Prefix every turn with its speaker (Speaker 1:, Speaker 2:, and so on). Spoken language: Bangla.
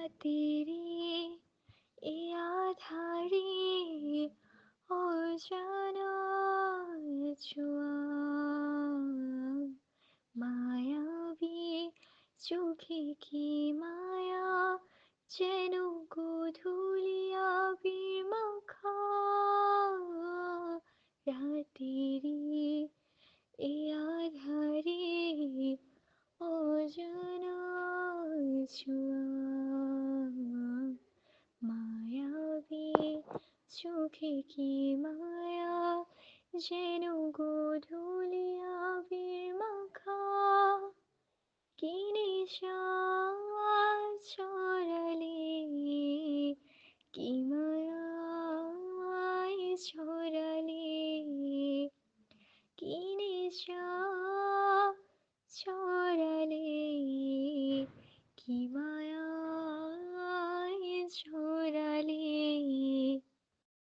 Speaker 1: রাতেরি এ আধারে অজানা ছোঁয়া, মায়াবী চোখে কি মায়া, যেন গোধূলি আবির মাখা। রাতেরি এ আধারে অজানা ছোঁয়া, মায়াবী চোখে কি মায়া, যেন গোধূলি আবির মাখা। কি নেশা